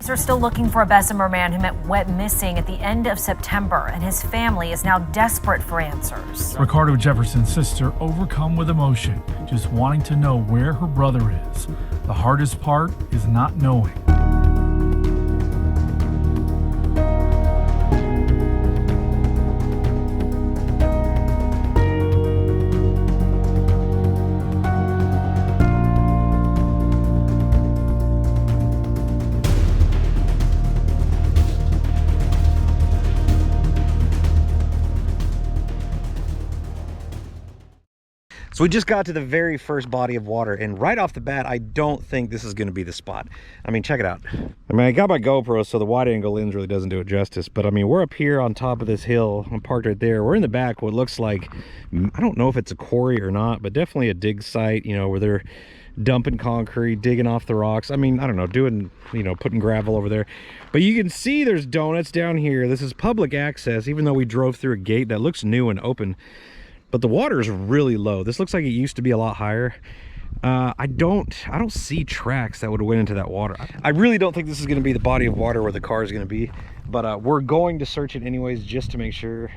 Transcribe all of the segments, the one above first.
Are still looking for a Bessemer man who went missing at the end of September, and his family is now desperate for answers. Ricardo Jefferson's sister overcome with emotion, just wanting to know where her brother is. The hardest part is not knowing. So we just got to the very first body of water, and right off the bat, I don't think this is going to be the spot. I mean, check it out. I mean, I got my GoPro, so the wide angle lens really doesn't do it justice, but I mean, we're up here on top of this hill. I'm parked right there. We're in the back, what looks like, I don't know if it's a quarry or not, but definitely a dig site, you know, where they're dumping concrete, digging off the rocks. I mean, I don't know, doing, you know, putting gravel over there. But you can see there's donuts down here. This is public access, even though we drove through a gate that looks new and open. But the water is really low. This looks like it used to be a lot higher. I don't see tracks that would have went into that water. I really don't think this is going to be the body of water where the car is going to be, but we're going to search it anyways just to make sure.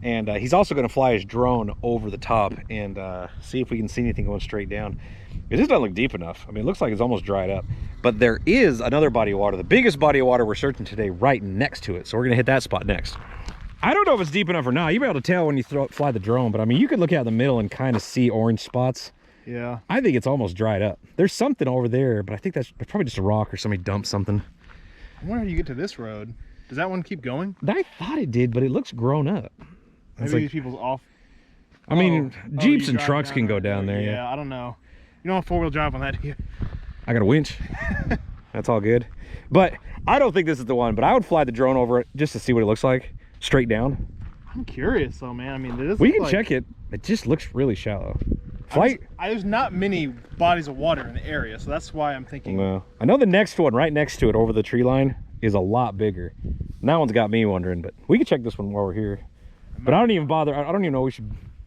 And he's also going to fly his drone over the top and see if we can see anything going straight down. It just doesn't look deep enough. I mean, it looks like it's almost dried up, but there is another body of water, the biggest body of water we're searching today, right next to it. So we're going to hit that spot next. I don't know if it's deep enough or not. You'll be able to tell when you fly the drone, but I mean, you could look out the middle and kind of see orange spots. Yeah. I think it's almost dried up. There's something over there, but I think that's probably just a rock or somebody dumped something. I wonder how you get to this road. Does that one keep going? I thought it did, but it looks grown up. Maybe these people's off. I mean, Jeeps and trucks can go down there. Yeah, I don't know. You don't have four-wheel drive on that, do you? I got a winch. That's all good. But I don't think this is the one, but I would fly the drone over it just to see what it looks like. Straight down. I'm curious though, man. I mean, we can check it. It just looks really shallow. There's not many bodies of water in the area, so that's why I'm thinking. No, I know the next one right next to it over the tree line is a lot bigger. And that one's got me wondering, but we can check this one while we're here. But I don't even bother. I don't even know.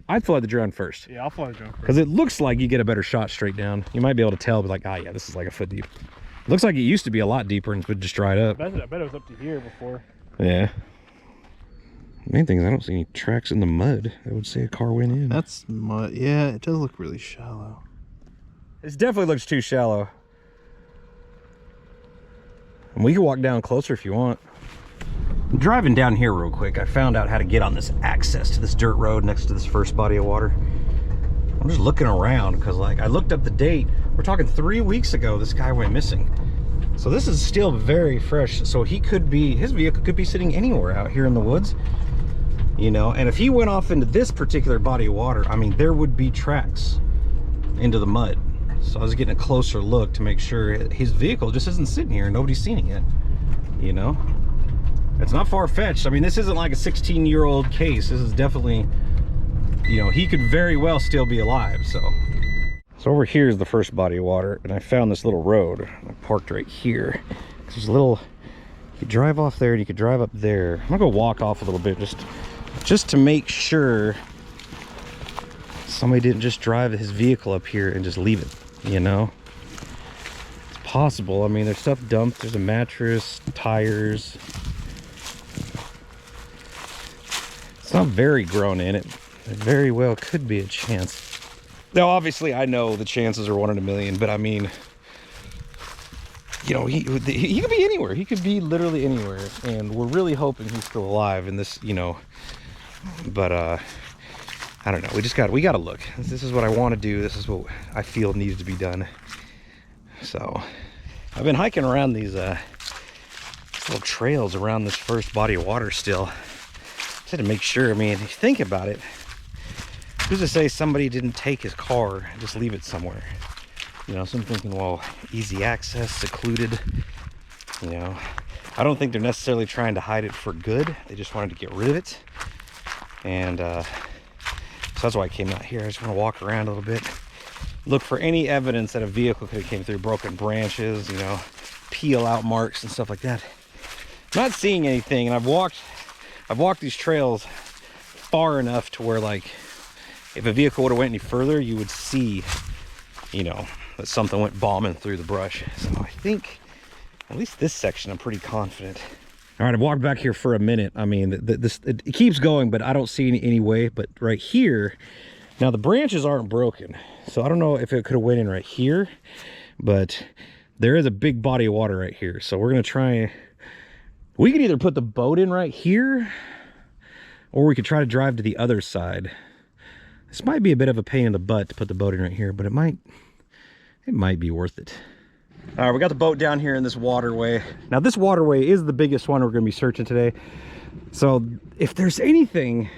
I'd fly the drone first. Yeah, I'll fly the drone first. Because it looks like you get a better shot straight down. You might be able to tell, but like, ah, yeah, this is like a foot deep. It looks like it used to be a lot deeper and it's just dried up. I bet it was up to here before. Yeah. Main thing is I don't see any tracks in the mud that would say a car went in. That's mud. Yeah, it does look really shallow. It definitely looks too shallow. And we can walk down closer if you want. I'm driving down here real quick. I found out how to get on this access to this dirt road next to this first body of water. I'm just looking around because, like, I looked up the date. We're talking 3 weeks ago this guy went missing. So this is still very fresh. So he could be, his vehicle could be sitting anywhere out here in the woods. You know, and if he went off into this particular body of water, I mean, there would be tracks into the mud. So I was getting a closer look to make sure his vehicle just isn't sitting here and nobody's seen it yet. You know, it's not far-fetched. I mean, this isn't like a 16-year-old case. This is definitely, you know, he could very well still be alive. So over here is the first body of water, and I found this little road. I parked right here. There's a little, you could drive off there and you could drive up there. I'm gonna go walk off a little bit just to make sure somebody didn't just drive his vehicle up here and just leave it, you know? It's possible. I mean, there's stuff dumped. There's a mattress, tires. It's not very grown in it. It very well could be a chance. Now, obviously, I know the chances are 1 in a million, but I mean, you know, he could be anywhere. He could be literally anywhere, and we're really hoping he's still alive in this, you know. But I don't know. We got to look. This is what I want to do. This is what I feel needs to be done. So I've been hiking around these little trails around this first body of water still. Just had to make sure. I mean, if you think about it, who's to say somebody didn't take his car and just leave it somewhere? You know, so I'm thinking, well, easy access, secluded. You know, I don't think they're necessarily trying to hide it for good. They just wanted to get rid of it. And so that's why I came out here. I just want to walk around a little bit, look for any evidence that a vehicle could have came through, broken branches, you know, peel out marks and stuff like that. I'm not seeing anything, and I've walked these trails far enough to where, like, if a vehicle would have went any further, you would see, you know, that something went bombing through the brush. So I think At least this section, I'm pretty confident. All right, I've walked back here for a minute. I mean, it keeps going, but I don't see any way. But right here, now the branches aren't broken. So I don't know if it could have went in right here, but there is a big body of water right here. So we're gonna try, we could either put the boat in right here, or we could try to drive to the other side. This might be a bit of a pain in the butt to put the boat in right here, but it might be worth it. All right, we got the boat down here in this waterway. Now this waterway is the biggest one we're gonna be searching today. So if there's anything,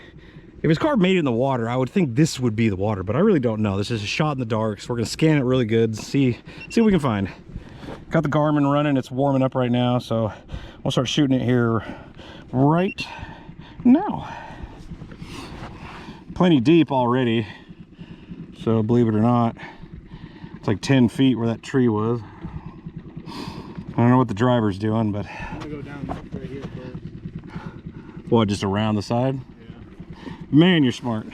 if his car made it in the water, I would think this would be the water, but I really don't know. This is a shot in the dark, so we're gonna scan it really good, see what we can find. Got the Garmin running, it's warming up right now, so we'll start shooting it here right now. Plenty deep already, so believe it or not, it's like 10 feet where that tree was. I don't know what the driver's doing, but I'm gonna go down right here first. what, just around the side? Yeah. Man, you're smart.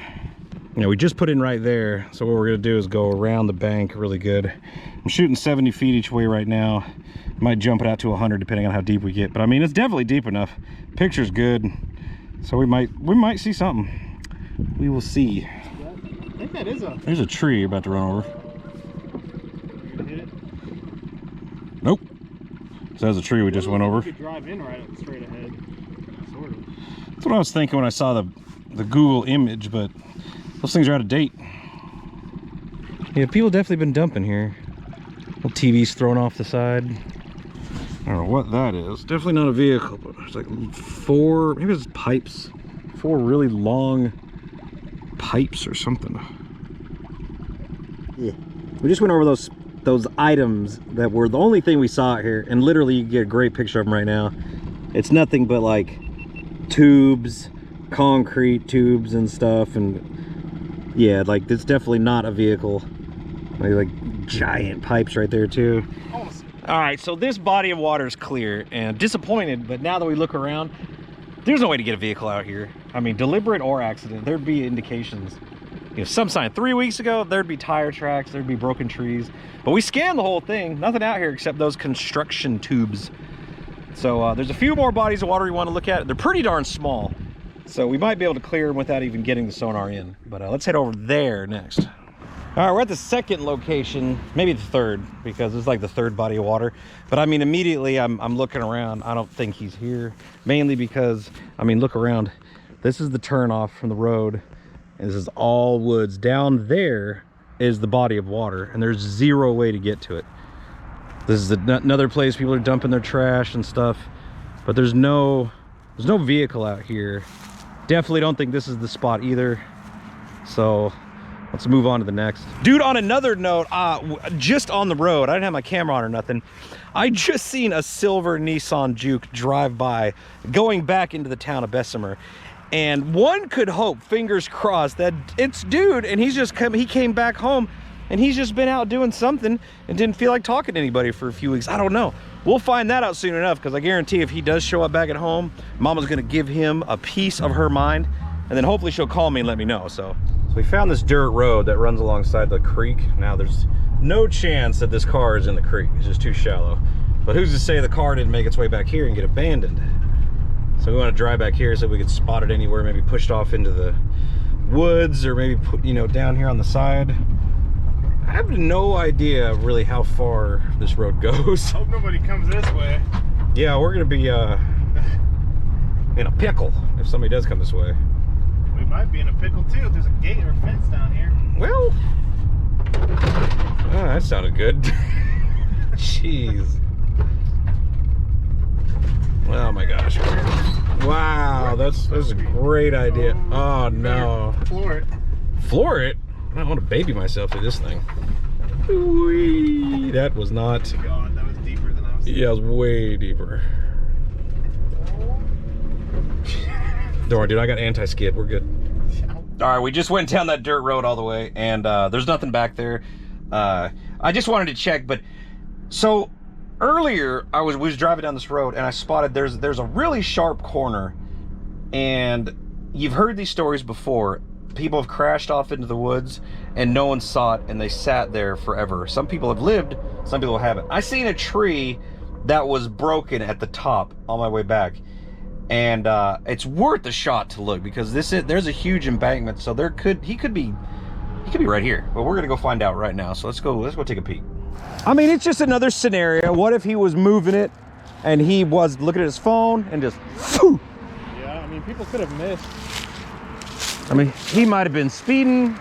Yeah, we just put in right there, so what we're gonna do is go around the bank really good. I'm shooting 70 feet each way right now. Might jump it out to 100 depending on how deep we get, but I mean, it's definitely deep enough. Picture's good, so we might see something. We will see. Yeah, I think that is a. There's a tree you're about to run over. Hit it. Nope. So there's a tree we just went over. You could drive in right straight ahead, sort of. That's what I was thinking when I saw the Google image, but those things are out of date. Yeah, people definitely been dumping here. Little TVs thrown off the side. I don't know what that is. Definitely not a vehicle, but there's like 4, maybe it's pipes. 4 really long pipes or something. Yeah. We just went over those items that were the only thing we saw out here, and literally you can get a great picture of them right now. It's nothing but like tubes, concrete tubes and stuff, and yeah, like it's definitely not a vehicle. Like giant pipes right there too. All right, so this body of water is clear, and disappointed, but now that we look around, there's no way to get a vehicle out here. I mean, deliberate or accident, there'd be indications. You know, some sign 3 weeks ago, there'd be tire tracks, there'd be broken trees. But we scanned the whole thing, nothing out here except those construction tubes. So there's a few more bodies of water we want to look at. They're pretty darn small, so we might be able to clear them without even getting the sonar in. But let's head over there next. All right, we're at the second location, maybe the third, because it's like the third body of water. But I mean, immediately I'm looking around. I don't think he's here, mainly because, I mean, look around. This is the turnoff from the road, and this is all woods. Down there is the body of water, and there's zero way to get to it. This is another place people are dumping their trash and stuff, but there's no vehicle out here. Definitely don't think this is the spot either. So let's move on to the next. Dude, on another note, just on the road, I didn't have my camera on or nothing. I just seen a silver Nissan Juke drive by going back into the town of Bessemer. And one could hope, fingers crossed, that it's dude and he came back home and he's just been out doing something and didn't feel like talking to anybody for a few weeks. I don't know. We'll find that out soon enough, because I guarantee if he does show up back at home, Mama's gonna give him a piece of her mind, and then hopefully she'll call me and let me know. So we found this dirt road that runs alongside the creek. Now there's no chance that this car is in the creek. It's just too shallow. But who's to say the car didn't make its way back here and get abandoned? So we want to drive back here so we could spot it anywhere, maybe pushed off into the woods, or maybe put, you know, down here on the side. I have no idea really how far this road goes. Hope nobody comes this way. Yeah, we're gonna be in a pickle if somebody does come this way. We might be in a pickle too if there's a gate or a fence down here. Well, oh, that sounded good. Jeez. Oh my gosh. Wow, that's a great idea. Oh no. Floor it. Floor it? I don't want to baby myself through this thing. Whee, that was not. God, that was deeper than I was. Yeah, it was way deeper. Don't worry, dude, I got anti-skid. We're good. All right, we just went down that dirt road all the way, and there's nothing back there. I just wanted to check, but so earlier we was driving down this road, and I spotted there's a really sharp corner, and you've heard these stories before. People have crashed off into the woods and no one saw it, and they sat there forever. Some people have lived, some people haven't. I seen a tree that was broken at the top on my way back. And it's worth a shot to look, because there's a huge embankment, so he could be right here. But we're gonna go find out right now. So let's go take a peek. I mean, it's just another scenario. What if he was moving it and he was looking at his phone and just phew. Yeah, I mean, people could have missed. I mean, he might have been speeding.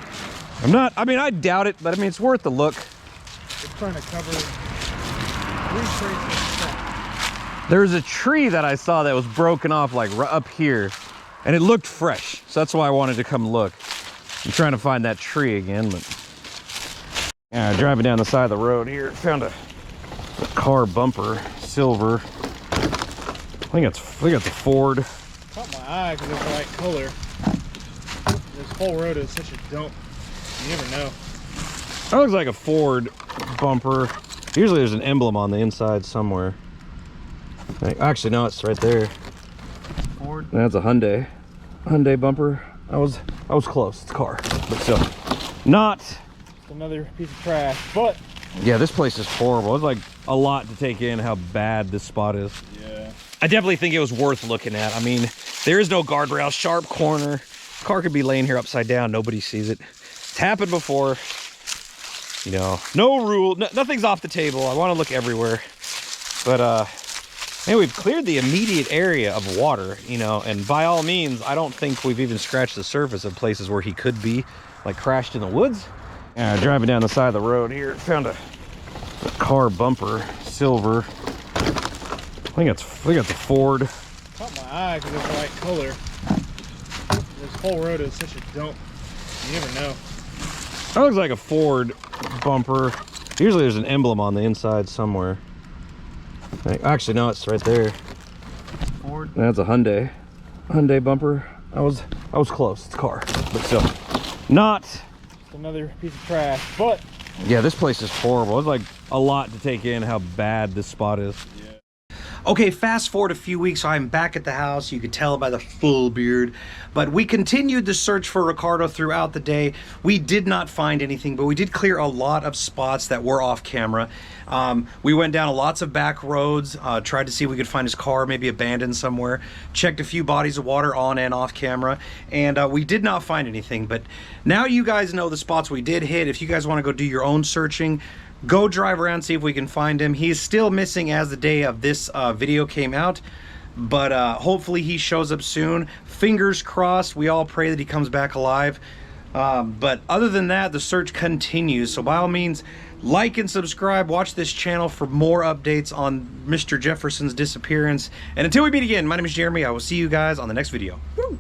I mean, I doubt it, but I mean, it's worth the look. It's trying to cover 3 traces. There's a tree that I saw that was broken off like right up here, and it looked fresh. So that's why I wanted to come look. I'm trying to find that tree again, but yeah, driving down the side of the road here, found a car bumper, silver. I think it's a Ford. Caught my eye because it's the right color. This whole road is such a dump. You never know. That looks like a Ford bumper. Usually there's an emblem on the inside somewhere. Actually, no, it's right there. Ford. That's a Hyundai bumper. I was close. It's a car, but still not. It's another piece of trash, but yeah, this place is horrible. It's like a lot to take in how bad this spot is. yeah, I definitely think it was worth looking at. I mean, there is no guardrail, sharp corner. Car could be laying here upside down. Nobody sees it. It's happened before. You know, no rule, nothing's off the table. I want to look everywhere, but man, we've cleared the immediate area of water, you know, and by all means, I don't think we've even scratched the surface of places where he could be, like crashed in the woods. Yeah, driving down the side of the road here, found a car bumper, silver. I think it's a Ford. caught my eye because it's the right color. This whole road is such a dump. You never know. That looks like a Ford bumper. Usually there's an emblem on the inside somewhere. Actually, no, it's right there. Ford. That's a Hyundai bumper. I was close. It's a car, but still not. It's another piece of trash, but yeah, this place is horrible. It's like a lot to take in how bad this spot is. yeah. Okay, fast forward a few weeks, I'm back at the house. You could tell by the full beard. But we continued the search for Ricardo throughout the day. We did not find anything, but we did clear a lot of spots that were off camera. We went down lots of back roads, tried to see if we could find his car, maybe abandoned somewhere. Checked a few bodies of water on and off camera, and we did not find anything. But now you guys know the spots we did hit. If you guys want to go do your own searching, go drive around, see if we can find him. He's still missing as the day of this video came out, but hopefully he shows up soon. Fingers crossed. We all pray that he comes back alive. But other than that, the search continues. So by all means, like and subscribe. Watch this channel for more updates on Mr. Jefferson's disappearance. And until we meet again, my name is Jeremy. I will see you guys on the next video. Woo!